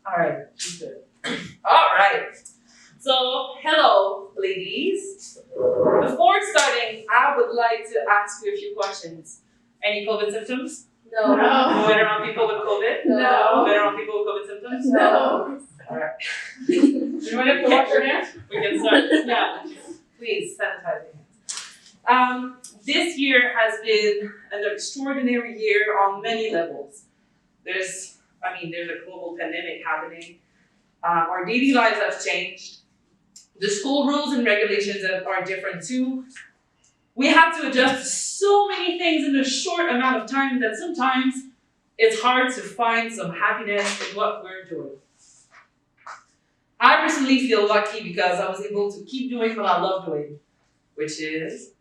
All right, she's good. All right. So, hello, ladies. Before starting, I would like to ask you a few questions. Any COVID symptoms? No. Been around people with COVID? No. Been around people with COVID symptoms? No. All right. Anyone have to wash your hands? We can start. Yeah. Please sanitize your hands. This year has been an extraordinary year on many levels. There's a global pandemic happening. Our daily lives have changed. The school rules and regulations are different too. We have to adjust to so many things in a short amount of time that sometimes it's hard to find some happiness in what we're doing. I personally feel lucky because I was able to keep doing what I love doing, which is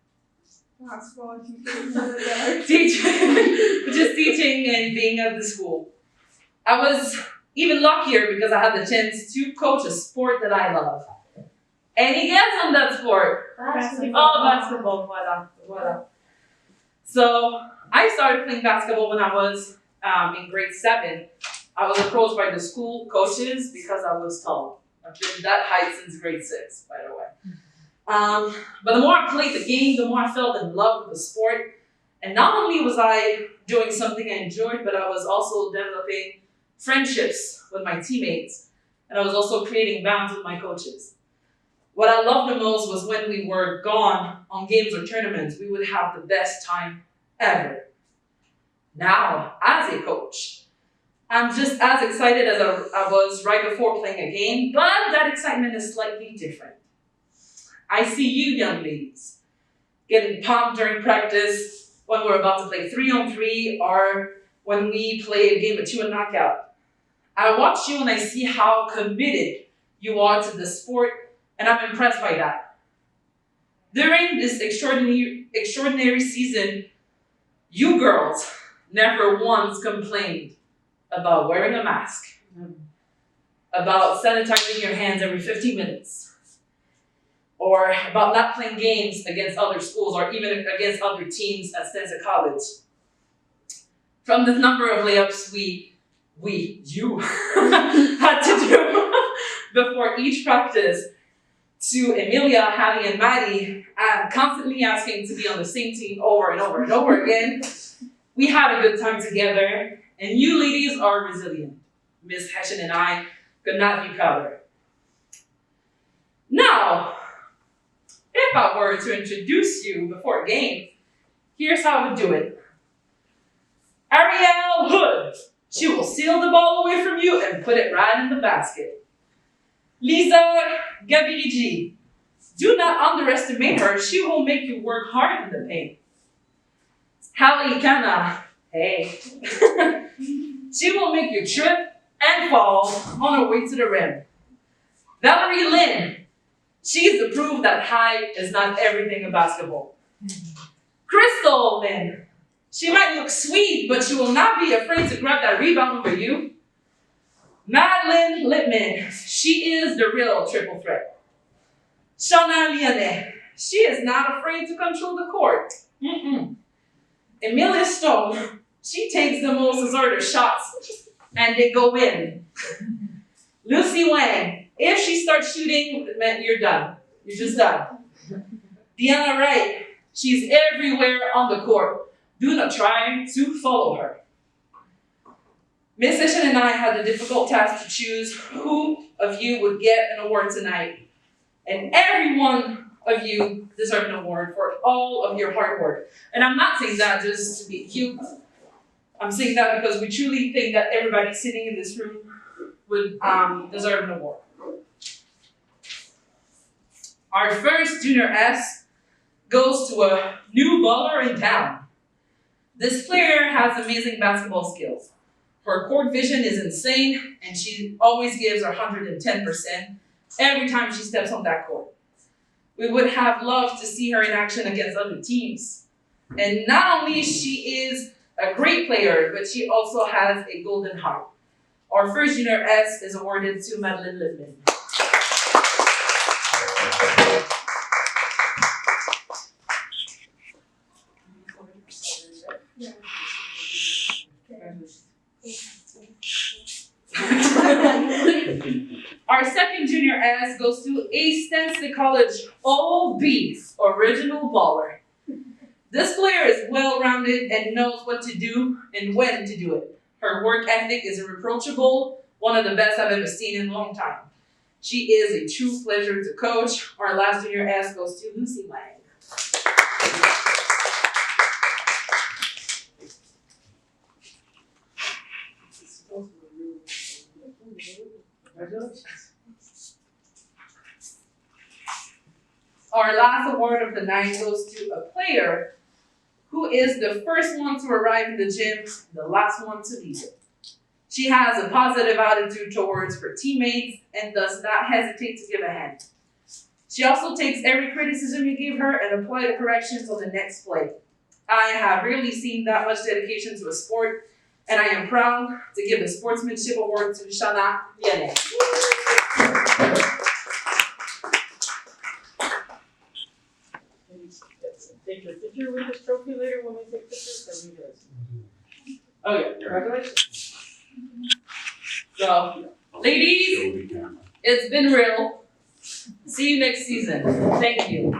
teaching and being at the school. I was even luckier because I had the chance to coach a sport that I love. Any guess on that sport? Basketball. Voila. So I started playing basketball when I was in grade 7. I was approached by the school coaches because I was tall. I've been that height since grade 6, by the way. But the more I played the game, the more I fell in love with the sport. And not only was I doing something I enjoyed, but I was also developing friendships with my teammates. And I was also creating bonds with my coaches. What I loved the most was when we were gone on games or tournaments, we would have the best time ever. Now, as a coach, I'm just as excited as I was right before playing a game, but that excitement is slightly different. I see you young ladies getting pumped during practice when we're about to play 3-on-3 or when we play a game of 2 and knockout. I watch you and I see how committed you are to the sport, and I'm impressed by that. During this extraordinary season, you girls never once complained about wearing a mask, about sanitizing your hands every 15 minutes, or about not playing games against other schools or even against other teams at Stanza College. From the number of layups you had to do before each practice, to Emilia, Hallie, and Maddie constantly asking to be on the same team over and over and over again, we had a good time together, and you ladies are resilient. Miss Hession and I could not be prouder. Now, if I were to introduce you before a game, here's how I would do it. Ariel Hood, she will steal the ball away from you and put it right in the basket. Lisa Gabirigi, do not underestimate her. She will make you work hard in the paint. Hallie Kana, hey. She will make you trip and fall on her way to the rim. Valerie Lynn, she's the proof that height is not everything in basketball. Crystal Lynn, she might look sweet, but she will not be afraid to grab that rebound over you. Madeline Lippman, she is the real triple threat. Shauna Liane, she is not afraid to control the court. Emilia Stone, she takes the most assertive shots and they go in. Lucy Wang, if she starts shooting, it meant you're done. You're just done. Deanna Wright, she's everywhere on the court. Do not try to follow her. Miss Hession and I had the difficult task to choose who of you would get an award tonight. And every one of you deserve an award for all of your hard work. And I'm not saying that just to be cute. I'm saying that because we truly think that everybody sitting in this room would deserve an award. Our first Junior S goes to a new baller in town. This player has amazing basketball skills. Her court vision is insane, and she always gives her 110% every time she steps on that court. We would have loved to see her in action against other teams. And not only she is a great player, but she also has a golden heart. Our first Junior S is awarded to Madeline Lippman. Our second junior S goes to East Stanley College OB, original baller. This player is well-rounded and knows what to do and when to do it. Her work ethic is irreproachable, one of the best I've ever seen in a long time. She is a true pleasure to coach. Our last junior S goes to Lucy Lang. Our last award of the night goes to a player who is the first one to arrive in the gym, the last one to leave it. She has a positive attitude towards her teammates and does not hesitate to give a hand. She also takes every criticism you give her and apply the corrections on the next play. I have rarely seen that much dedication to a sport, and I am proud to give the Sportsmanship Award to Shana Vianney. Take your picture with this trophy later when we take pictures, or we do. Okay, congratulations. So, ladies, it's been real. See you next season. Thank you.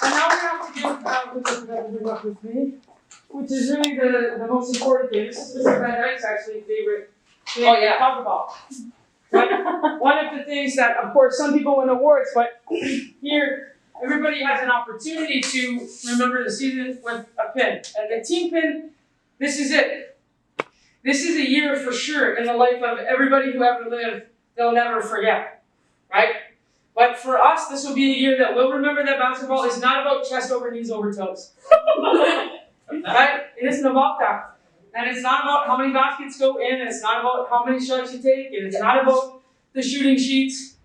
And now we have to give with me, which is really the most important thing. This is Mr. Van Dyke's actually favorite thing to talk about. One of the things that, of course, some people win awards, but here everybody has an opportunity to remember the season with a pin. And the team pin, this is it. This is a year for sure in the life of everybody who ever lived, they'll never forget, right? But for us, this will be a year that we'll remember that basketball is not about chest over knees over toes. Right? It isn't about that. And it's not about how many baskets go in, and it's not about how many shots you take, and it's not about the shooting sheets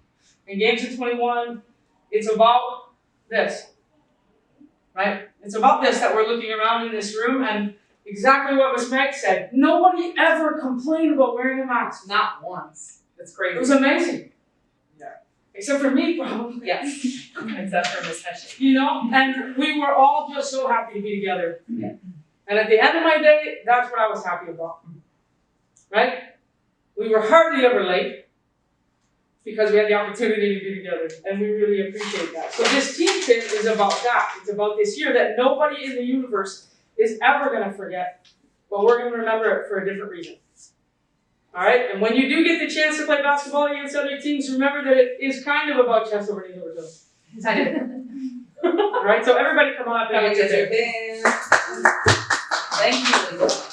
and games of 21. It's about this, right? It's about this that we're looking around in this room, and exactly what Ms. Meg said. Nobody ever complained about wearing a mask. Not once. It's crazy. It was amazing. Yeah. Except for me, probably. Yes. Except for Miss Hession. You know, and we were all just so happy to be together. Yeah. And at the end of my day, that's what I was happy about. Right? We were hardly ever late because we had the opportunity to be together, and we really appreciate that. So this team pin is about that. It's about this year that nobody in the universe is ever going to forget, but we're going to remember it for a different reason. All right? And when you do get the chance to play basketball against other teams, remember that it is kind of about chest over knees over toes. All right? So everybody come on up and get your pin. Thank you, Lisa.